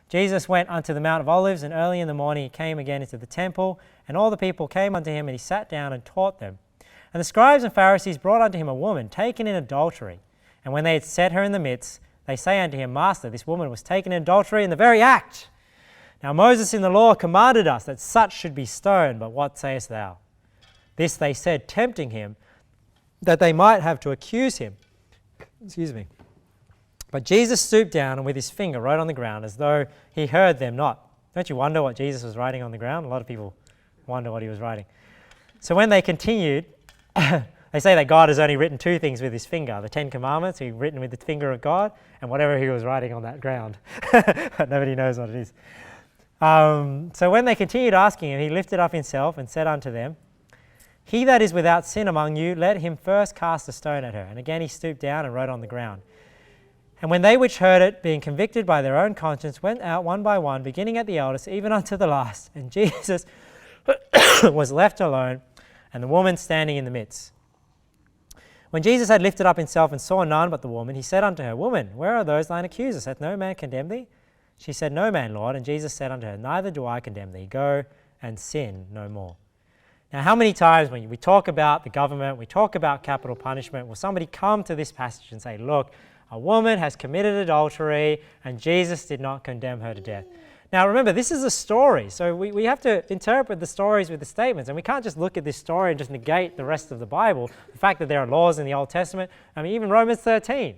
Jesus went unto the Mount of Olives, and early in the morning he came again into the temple, and all the people came unto him, and he sat down and taught them. And the scribes and Pharisees brought unto him a woman taken in adultery. And when they had set her in the midst, they say unto him, Master, this woman was taken in adultery in the very act. Now Moses in the law commanded us that such should be stoned, but what sayest thou? This they said, tempting him, that they might have to accuse him. Excuse me. But Jesus stooped down and with his finger wrote on the ground as though he heard them not. Don't you wonder what Jesus was writing on the ground? A lot of people wonder what he was writing. So when they continued, they say that God has only written two things with his finger, the 10 Commandments, he's written with the finger of God, and whatever he was writing on that ground. Nobody knows what it is. So when they continued asking him, he lifted up himself and said unto them, He that is without sin among you, let him first cast a stone at her. And again he stooped down and wrote on the ground. And when they which heard it, being convicted by their own conscience, went out one by one, beginning at the eldest, even unto the last. And Jesus was left alone, and the woman standing in the midst. When Jesus had lifted up himself and saw none but the woman, he said unto her, Woman, where are those thine accusers? Hath no man condemned thee? She said, No man, Lord. And Jesus said unto her, Neither do I condemn thee. Go and sin no more. Now, how many times when we talk about the government, we talk about capital punishment, will somebody come to this passage and say, look, a woman has committed adultery and Jesus did not condemn her to death. Now remember, this is a story, so we have to interpret the stories with the statements, and we can't just look at this story and just negate the rest of the Bible. The fact that there are laws in the Old Testament, I mean, even Romans 13.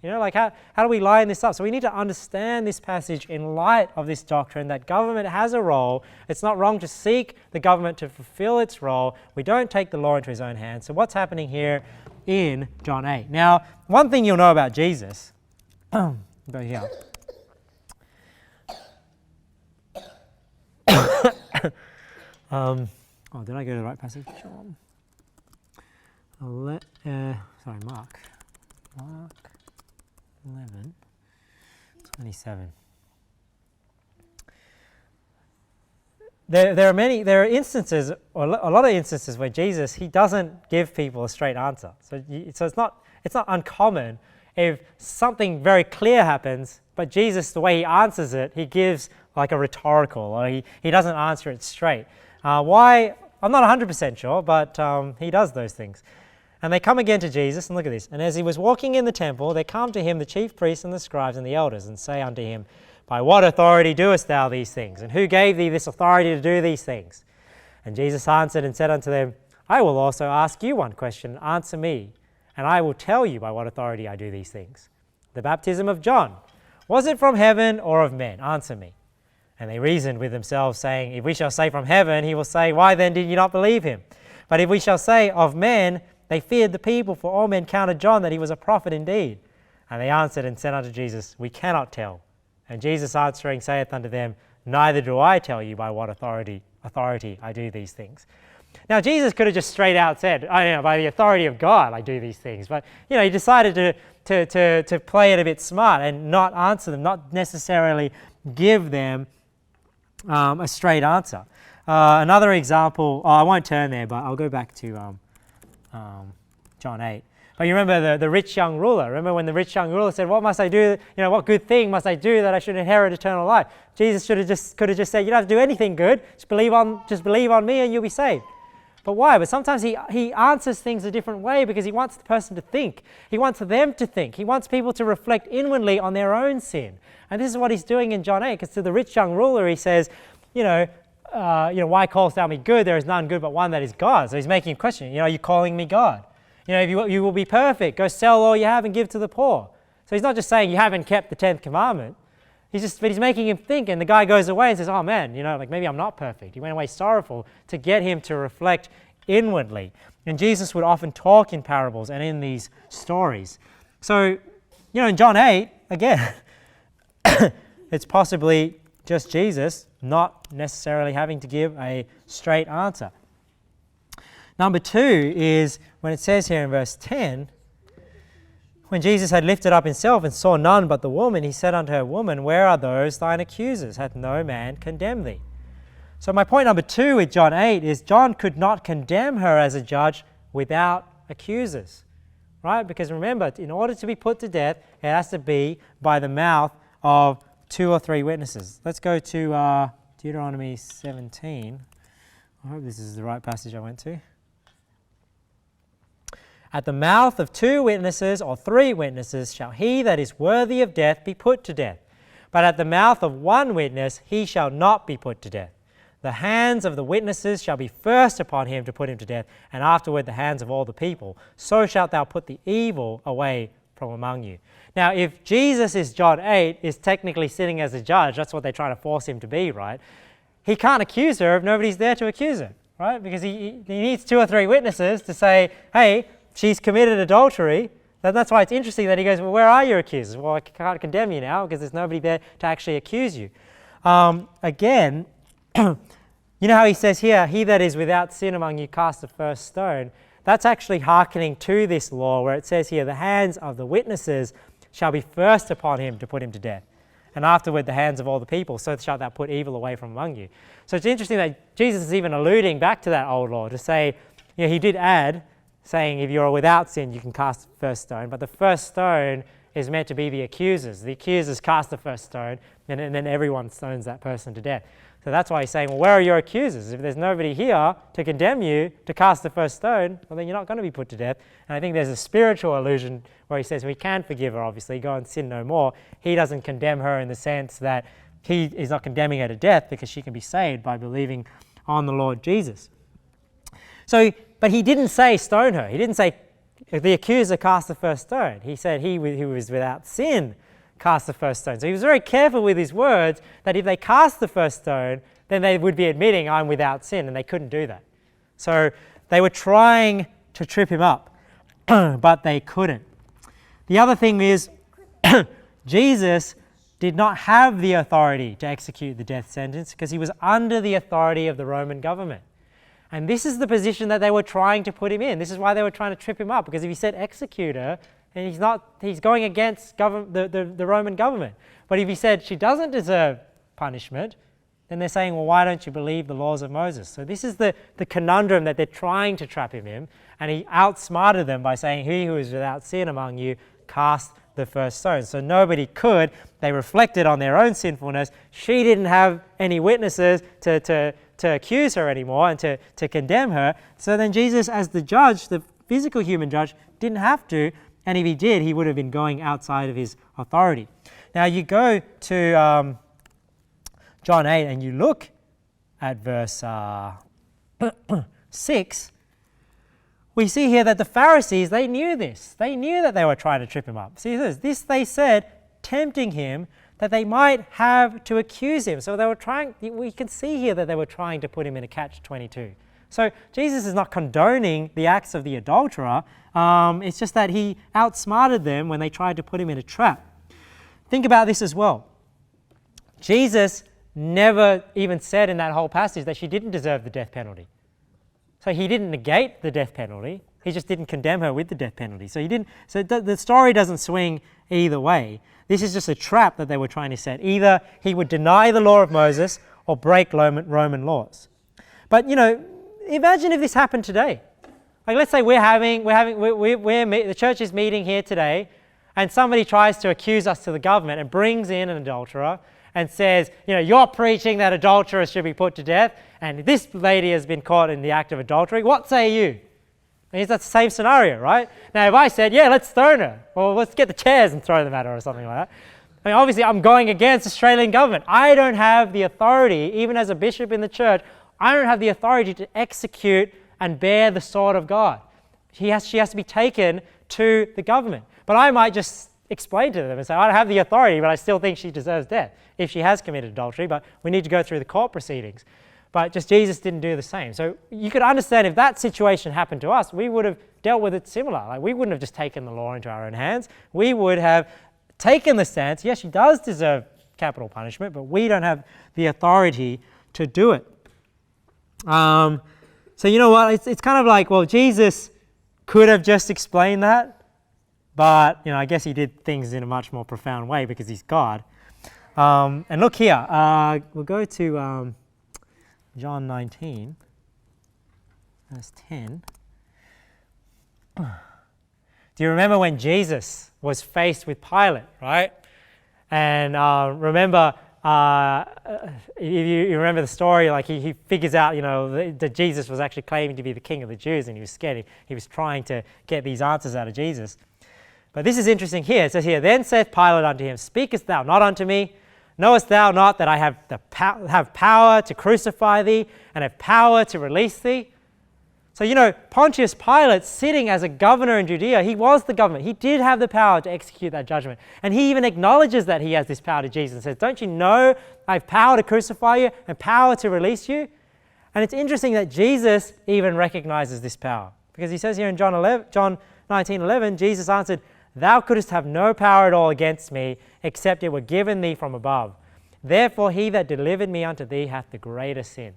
You know, like how do we line this up? So we need to understand this passage in light of this doctrine that government has a role. It's not wrong to seek the government to fulfill its role. We don't take the law into his own hands. So what's happening here in John 8? Now, one thing you'll know about Jesus, go here. Did I go to the right passage? John. Mark 11:27. There are instances, or a lot of instances, where Jesus, he doesn't give people a straight answer. So it's not uncommon if something very clear happens, but Jesus, the way he answers it, he gives like a rhetorical, or he doesn't answer it straight. Why? I'm not 100% sure, but he does those things. And they come again to Jesus, and look at this. And as he was walking in the temple, there come to him the chief priests and the scribes and the elders, and say unto him, By what authority doest thou these things? And who gave thee this authority to do these things? And Jesus answered and said unto them, I will also ask you one question, answer me, and I will tell you by what authority I do these things. The baptism of John, was it from heaven or of men? Answer me. And they reasoned with themselves, saying, If we shall say from heaven, he will say, Why then did you not believe him? But if we shall say of men, they feared the people, for all men counted John that he was a prophet indeed. And they answered and said unto Jesus, We cannot tell. And Jesus answering saith unto them, Neither do I tell you by what authority I do these things. Now Jesus could have just straight out said, by the authority of God I do these things. But he decided to play it a bit smart and not answer them, not necessarily give them a straight answer. Another example, I won't turn there, but I'll go back to John 8. But you remember the rich young ruler. Remember when the rich young ruler said, What must I do? What good thing must I do that I should inherit eternal life? Jesus could have just said, You don't have to do anything good. Just believe on me and you'll be saved. But why? But sometimes he answers things a different way because he wants the person to think. He wants them to think. He wants people to reflect inwardly on their own sin. And this is what he's doing in John 8, because to the rich young ruler he says, why callest thou me good? There is none good but one, that is God. So he's making a question. Are you calling me God? If you will be perfect, go sell all you have and give to the poor. So he's not just saying you haven't kept the 10th commandment. But he's making him think, and the guy goes away and says, oh man, maybe I'm not perfect. He went away sorrowful, to get him to reflect inwardly. And Jesus would often talk in parables and in these stories. So, in John 8, again, it's possibly just Jesus not necessarily having to give a straight answer. Number 2 is when it says here in verse 10, when Jesus had lifted up himself and saw none but the woman, he said unto her, Woman, where are those thine accusers? Hath no man condemned thee? So my point number 2 with John 8 is John could not condemn her as a judge without accusers, right? Because remember, in order to be put to death, it has to be by the mouth of 2 or 3 witnesses. Let's go to Deuteronomy 17. I hope this is the right passage I went to. At the mouth of 2 witnesses or 3 witnesses shall he that is worthy of death be put to death. But at the mouth of 1 witness he shall not be put to death. The hands of the witnesses shall be first upon him to put him to death, and afterward the hands of all the people. So shalt thou put the evil away from among you. Now, if Jesus is John 8, is technically sitting as a judge, that's what they're trying to force him to be, right? He can't accuse her if nobody's there to accuse her, right? Because he needs 2 or 3 witnesses to say, hey, she's committed adultery. That's why it's interesting that he goes, well, where are your accusers? Well, I can't condemn you now because there's nobody there to actually accuse you. Again, you know how he says here, he that is without sin among you cast the first stone. That's actually hearkening to this law where it says here, the hands of the witnesses shall be first upon him to put him to death, and afterward the hands of all the people, so shalt thou put evil away from among you. So it's interesting that Jesus is even alluding back to that old law to say, you know, he did add, saying if you're without sin, you can cast the first stone, but the first stone is meant to be the accusers. The accusers cast the first stone, and then everyone stones that person to death. So that's why he's saying, well, where are your accusers? If there's nobody here to condemn you to cast the first stone, well, then you're not going to be put to death. And I think there's a spiritual allusion where he says we can forgive her, obviously, go and sin no more. He doesn't condemn her in the sense that he is not condemning her to death because she can be saved by believing on the Lord Jesus. So, but he didn't say stone her. He didn't say the accuser cast the first stone. He said he who was without sin cast the first stone. So he was very careful with his words that if they cast the first stone, then they would be admitting I'm without sin, and they couldn't do that. So they were trying to trip him up, but they couldn't. The other thing is Jesus did not have the authority to execute the death sentence because he was under the authority of the Roman government. And this is the position that they were trying to put him in. This is why they were trying to trip him up, because if he said executor, and he's going against the Roman government. But if he said she doesn't deserve punishment, then they're saying, well, why don't you believe the laws of Moses? So this is the conundrum that they're trying to trap him in, and he outsmarted them by saying, he who is without sin among you cast the first stone. So nobody could. They reflected on their own sinfulness. She didn't have any witnesses to accuse her anymore and to condemn her. So then Jesus, as the judge, the physical human judge, didn't have to. And if he did, he would have been going outside of his authority. Now you go to John 8 and you look at verse 6, we see here that the Pharisees, they knew this. They knew that they were trying to trip him up. See, this they said, tempting him, that they might have to accuse him. So they were trying, we can see here that they were trying to put him in a catch-22. So Jesus is not condoning the acts of the adulterer. It's just that he outsmarted them when they tried to put him in a trap. Think about this as well. Jesus never even said in that whole passage that she didn't deserve the death penalty. So he didn't negate the death penalty. He just didn't condemn her with the death penalty. So the story doesn't swing either way. This is just a trap that they were trying to set. Either he would deny the law of Moses or break Roman laws. But imagine if this happened today. Like, let's say the church is meeting here today, and somebody tries to accuse us to the government and brings in an adulterer and says, you're preaching that adulterers should be put to death, and this lady has been caught in the act of adultery. What say you? That's the same scenario, right? Now, if I said, yeah, let's stone her, or let's get the chairs and throw them at her or something like that. I mean, obviously, I'm going against Australian government. I don't have the authority, even as a bishop in the church, I don't have the authority to execute and bear the sword of God. She has to be taken to the government. But I might just explain to them and say, I don't have the authority, but I still think she deserves death if she has committed adultery, but we need to go through the court proceedings. But just Jesus didn't do the same. So you could understand if that situation happened to us, we would have dealt with it similar. Like, we wouldn't have just taken the law into our own hands. We would have taken the stance, yes, she does deserve capital punishment, but we don't have the authority to do it. So you know what, it's kind of like, well, Jesus could have just explained that, but I guess he did things in a much more profound way because he's God. And look here, we'll go to John 19, verse 10. Do you remember when Jesus was faced with Pilate, right? And remember, if you remember the story, like he figures out, that Jesus was actually claiming to be the king of the Jews, and he was scared. He was trying to get these answers out of Jesus. But this is interesting here. It says here, then saith Pilate unto him, Speakest thou not unto me? Knowest thou not that I have power to crucify thee, and have power to release thee? So, Pontius Pilate, sitting as a governor in Judea, he was the government. He did have the power to execute that judgment. And he even acknowledges that he has this power to Jesus and says, don't you know I have power to crucify you and power to release you? And it's interesting that Jesus even recognizes this power. Because he says here in John 19:11, Jesus answered, Thou couldst have no power at all against me, except it were given thee from above. Therefore he that delivered me unto thee hath the greater sin.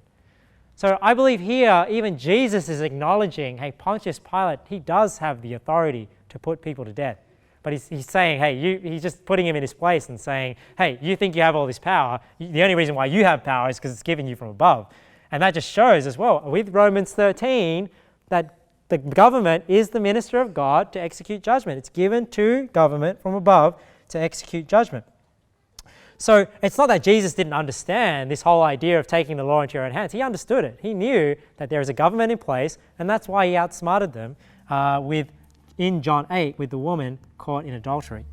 So I believe here, even Jesus is acknowledging, hey, Pontius Pilate, he does have the authority to put people to death. But he's saying, hey, he's just putting him in his place and saying, hey, you think you have all this power. The only reason why you have power is because it's given you from above. And that just shows as well, with Romans 13, that the government is the minister of God to execute judgment. It's given to government from above to execute judgment. So it's not that Jesus didn't understand this whole idea of taking the law into your own hands. He understood it. He knew that there is a government in place, and that's why he outsmarted them in John 8 with the woman caught in adultery.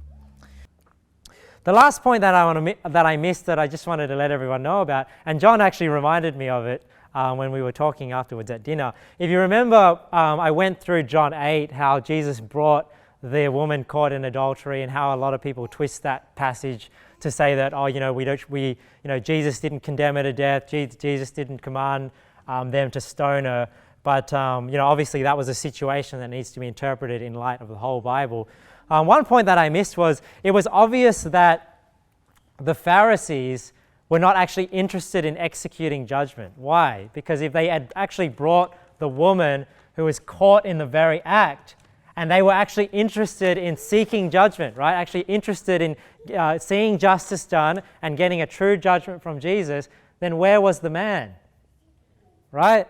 The last point that I missed that I just wanted to let everyone know about, and John actually reminded me of it when we were talking afterwards at dinner. If you remember, I went through John 8, how Jesus brought the woman caught in adultery, and how a lot of people twist that passage to say that, Jesus didn't condemn her to death, Jesus didn't command them to stone her. But obviously that was a situation that needs to be interpreted in light of the whole Bible. One point that I missed was, it was obvious that the Pharisees were not actually interested in executing judgment. Why? Because if they had actually brought the woman who was caught in the very act, and they were actually interested in seeking judgment, right? Actually interested in seeing justice done and getting a true judgment from Jesus, then where was the man? Right?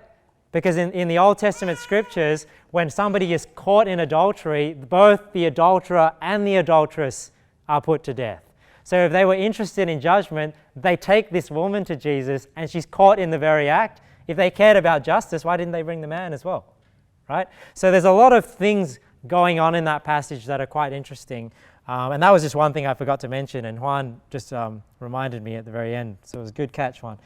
Because in the Old Testament scriptures, when somebody is caught in adultery, both the adulterer and the adulteress are put to death. So if they were interested in judgment, they take this woman to Jesus and she's caught in the very act. If they cared about justice, why didn't they bring the man as well? Right? So there's a lot of things going on in that passage that are quite interesting. And that was just one thing I forgot to mention, and Juan just reminded me at the very end. So it was a good catch, Juan.